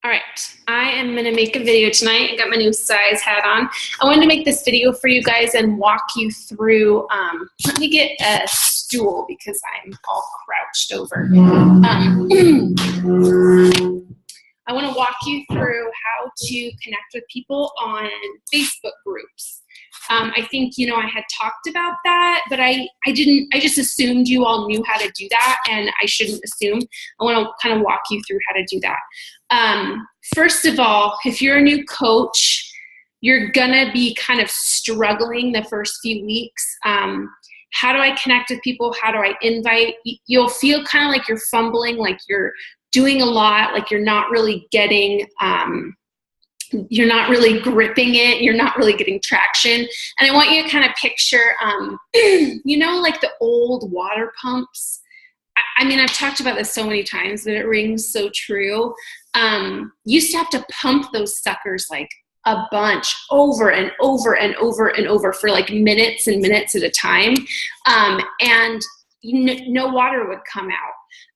All right, I am going to make a video tonight. I got my new size hat on. I wanted to make this video for you guys and walk you through, let me get a stool because I'm all crouched over. I want to walk you through how to connect with people on Facebook groups. I think, I had talked about that, but I just assumed you all knew how to do that, and I shouldn't assume. I want to kind of walk you through how to do that. First of all, if you're a new coach, you're gonna be kind of struggling the first few weeks. How do I connect with people? How do I invite? You'll feel kind of like you're fumbling, like you're doing a lot, like you're not really getting, you're not really gripping it, you're not really getting traction. And I want you to kind of picture, like the old water pumps. I mean, I've talked about this so many times, but it rings so true. Used to have to pump those suckers like a bunch over and over and over and over for like minutes and minutes at a time. And no water would come out.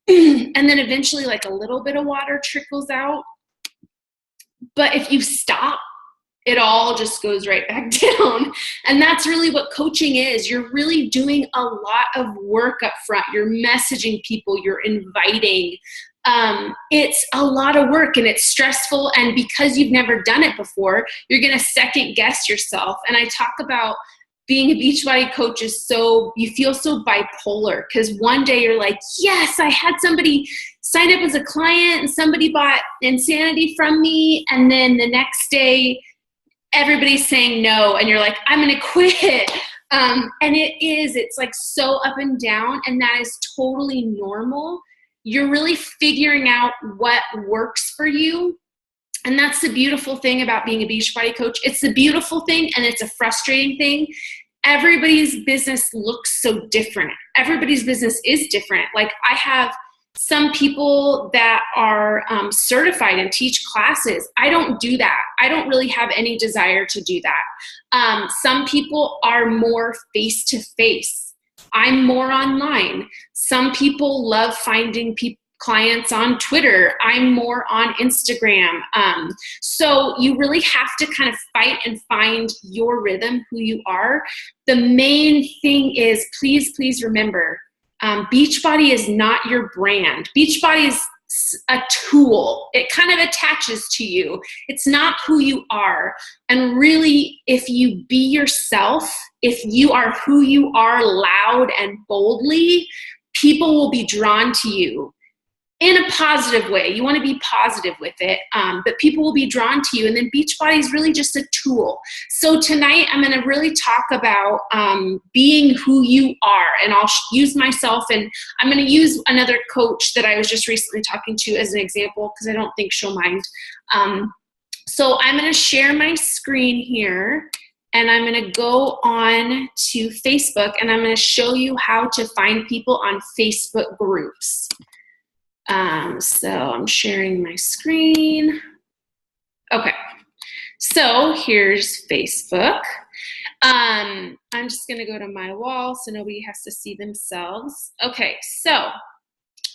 And then eventually like a little bit of water trickles out. But if you stop, it all just goes right back down. And that's really what coaching is. You're really doing a lot of work up front. You're messaging people, you're inviting. It's a lot of work and it's stressful. And because you've never done it before, you're going to second guess yourself. And I talk about being a Beachbody coach is you feel so bipolar, because one day you're like, yes, I had somebody sign up as a client and somebody bought Insanity from me. And then the next day, everybody's saying no. And you're like, I'm going to quit. And it's like so up and down. And that is totally normal. You're really figuring out what works for you. And that's the beautiful thing about being a Beachbody coach. It's the beautiful thing and it's a frustrating thing. Everybody's business looks so different. Everybody's business is different. Like I have some people that are certified and teach classes. I don't do that. I don't really have any desire to do that. Some people are more face-to-face. I'm more online. Some people love finding clients on Twitter. I'm more on Instagram. So you really have to kind of fight and find your rhythm, who you are. The main thing is, please remember, Beachbody is not your brand. Beachbody is a tool. It kind of attaches to you. It's not who you are. And really, if you be yourself, if you are who you are loud and boldly, people will be drawn to you in a positive way. You want to be positive with it, but people will be drawn to you. And then Beachbody is really just a tool. So tonight I'm going to really talk about being who you are. And I'll use myself, and I'm going to use another coach that I was just recently talking to as an example, because I don't think she'll mind. So I'm going to share my screen here, and I'm going to go on to Facebook, and I'm going to show you how to find people on Facebook groups. So I'm sharing my screen. Okay, so here's Facebook. I'm just gonna go to my wall so nobody has to see themselves. Okay, so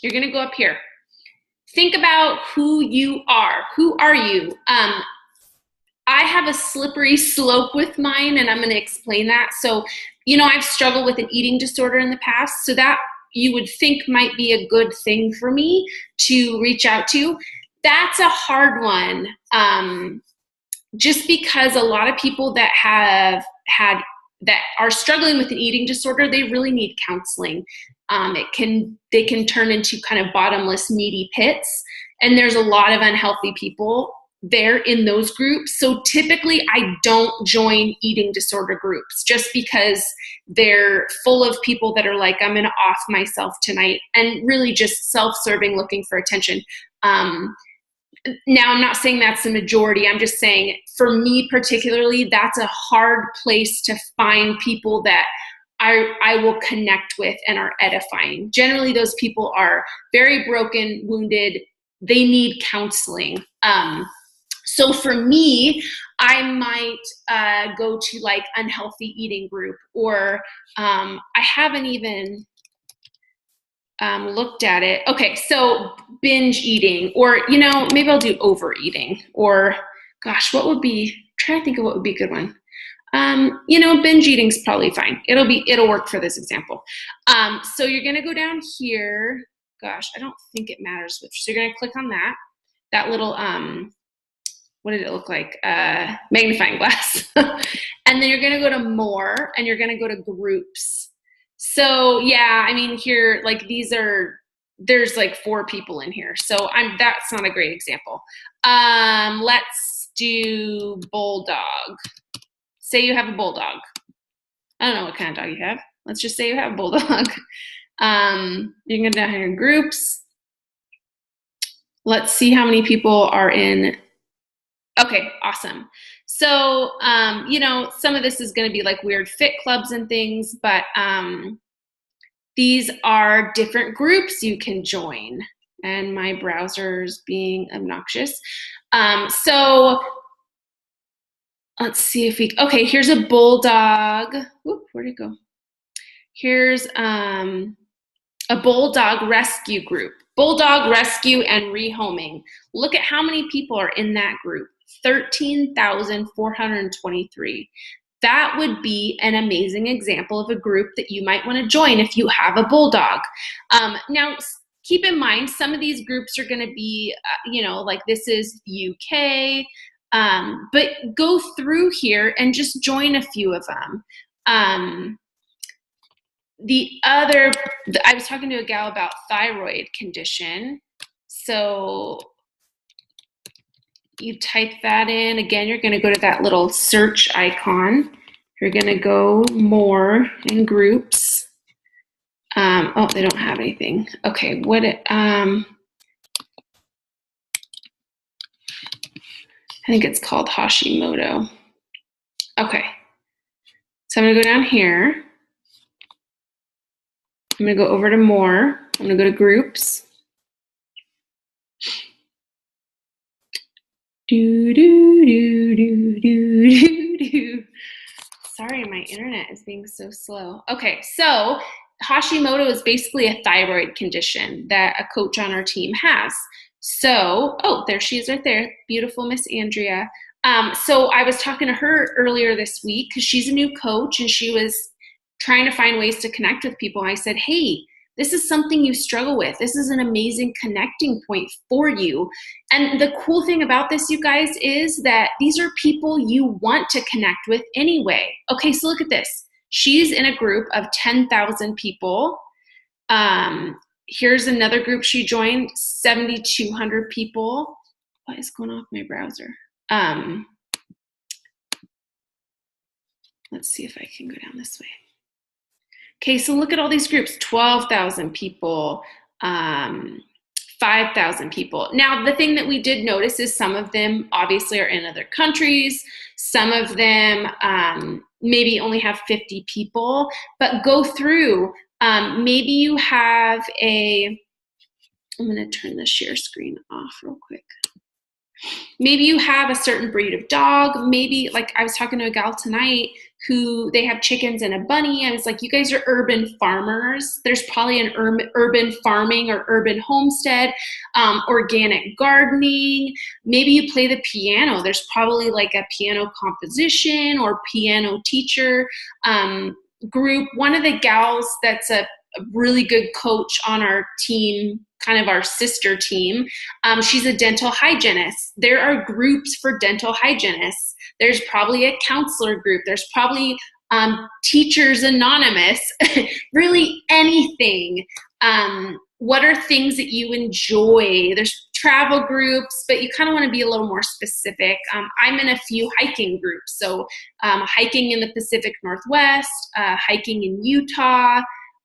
you're gonna go up here. Think about who you are. Who are you? I have a slippery slope with mine, and I'm gonna explain that. So, I've struggled with an eating disorder in the past, so that you would think might be a good thing for me to reach out to. That's a hard one. Just because a lot of people that that are struggling with an eating disorder, they really need counseling. They can turn into kind of bottomless, needy pits. And there's a lot of unhealthy people there in those groups. So typically I don't join eating disorder groups just because they're full of people that are like, I'm going to off myself tonight, and really just self-serving, looking for attention. Now I'm not saying that's the majority. I'm just saying for me particularly, that's a hard place to find people that I will connect with and are edifying. Generally those people are very broken, wounded. They need counseling. So for me, I might go to like unhealthy eating group, or I haven't even looked at it. Okay, so binge eating, or, maybe I'll do overeating, or gosh, try to think of what would be a good one. Binge eating's probably fine. It'll work for this example. So you're going to go down here. Gosh, I don't think it matters which. So you're going to click on that little, what did it look like? Magnifying glass. And then you're going to go to more, and you're going to go to groups. So yeah, I mean here, like there's like 4 people in here. So that's not a great example. Let's do bulldog. Say you have a bulldog. I don't know what kind of dog you have. Let's just say you have a bulldog. You can go down here in groups. Let's see how many people are in. Okay, awesome. So, some of this is going to be like weird fit clubs and things, but these are different groups you can join. And my browser's being obnoxious. So let's see if okay, here's a bulldog. Whoop, where'd it go? Here's a bulldog rescue group. Bulldog rescue and rehoming. Look at how many people are in that group. 13,423. That would be an amazing example of a group that you might want to join if you have a bulldog. Now, keep in mind, some of these groups are going to be, like this is UK, but go through here and just join a few of them. I was talking to a gal about thyroid condition. So you type that in. Again, you're going to go to that little search icon. You're going to go more in groups. Oh, they don't have anything. Okay, I think it's called Hashimoto. Okay, so I'm going to go down here. I'm going to go over to more. I'm going to go to groups. Sorry, my internet is being so slow. Okay, so Hashimoto is basically a thyroid condition that a coach on our team has. So, oh, there she is right there. Beautiful Miss Andrea. So I was talking to her earlier this week because she's a new coach and she was trying to find ways to connect with people. I said, hey, this is something you struggle with. This is an amazing connecting point for you. And the cool thing about this, you guys, is that these are people you want to connect with anyway. Okay, so look at this. She's in a group of 10,000 people. Here's another group she joined, 7,200 people. What is going on with my browser? Let's see if I can go down this way. Okay, so look at all these groups, 12,000 people, 5,000 people. Now, the thing that we did notice is some of them obviously are in other countries. Some of them maybe only have 50 people, but go through. Maybe you have I'm going to turn the share screen off real quick. Maybe you have a certain breed of dog. Maybe, like I was talking to a gal tonight who they have chickens and a bunny. I was like, you guys are urban farmers. There's probably an urban farming or urban homestead, organic gardening. Maybe you play the piano. There's probably like a piano composition or piano teacher group. One of the gals that's a really good coach on our team, kind of our sister team, she's a dental hygienist. There are groups for dental hygienists. There's probably a counselor group. There's probably Teachers Anonymous, really anything. What are things that you enjoy? There's travel groups, but you kind of want to be a little more specific. I'm in a few hiking groups. So hiking in the Pacific Northwest, hiking in Utah.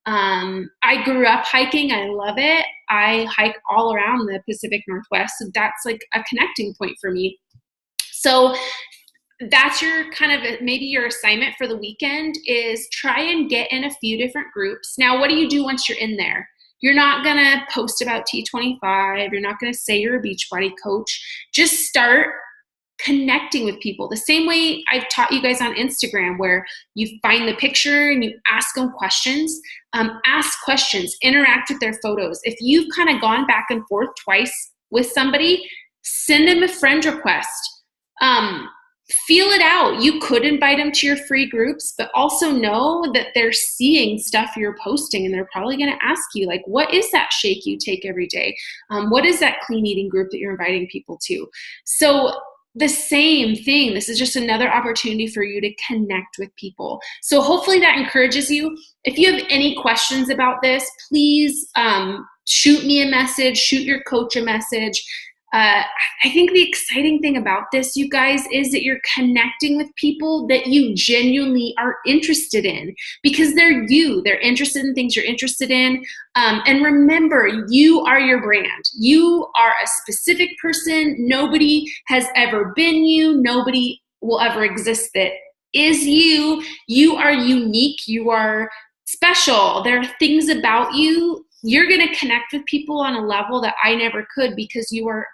I grew up hiking. I love it. I hike all around the Pacific Northwest. So that's like a connecting point for me. So that's your kind of maybe your assignment for the weekend is try and get in a few different groups. Now, what do you do once you're in there? You're not going to post about T25. You're not going to say you're a Beachbody coach. Just start connecting with people. The same way I've taught you guys on Instagram, where you find the picture and you ask them questions. Ask questions, interact with their photos. If you've kind of gone back and forth twice with somebody, send them a friend request. Feel it out. You could invite them to your free groups, but also know that they're seeing stuff you're posting, and they're probably going to ask you, like, what is that shake you take every day? What is that clean eating group that you're inviting people to? So the same thing. This is just another opportunity for you to connect with people. So hopefully that encourages you. If you have any questions about this, please shoot me a message, shoot your coach a message. I think the exciting thing about this, you guys, is that you're connecting with people that you genuinely are interested in, because they're interested in things you're interested in. And remember, you are your brand. You are a specific person. Nobody has ever been you. Nobody will ever exist that is you. You are unique. You are special. There are things about you. You're going to connect with people on a level that I never could, because you are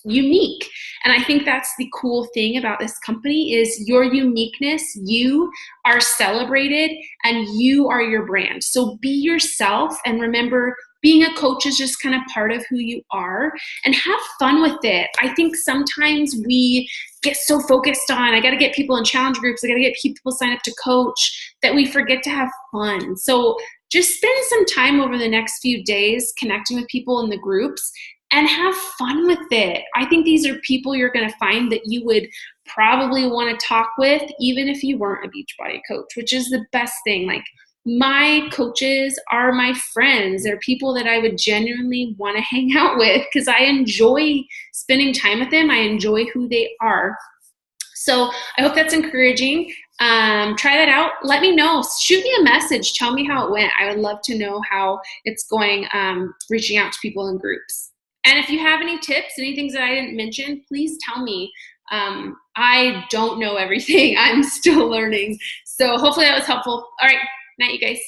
unique. And I think that's the cool thing about this company, is your uniqueness. You are celebrated and you are your brand. So be yourself, and remember, being a coach is just kind of part of who you are, and have fun with it. I think sometimes we get so focused on, I got to get people in challenge groups, I got to get people sign up to coach, that we forget to have fun. So just spend some time over the next few days connecting with people in the groups and have fun with it. I think these are people you're going to find that you would probably want to talk with, even if you weren't a Beachbody coach, which is the best thing. Like, my coaches are my friends. They're people that I would genuinely want to hang out with, because I enjoy spending time with them. I enjoy who they are. So I hope that's encouraging. Try that out. Let me know. Shoot me a message. Tell me how it went. I would love to know how it's going, reaching out to people in groups. And if you have any tips, any things that I didn't mention, please tell me. I don't know everything. I'm still learning. So hopefully that was helpful. All right. Night, you guys.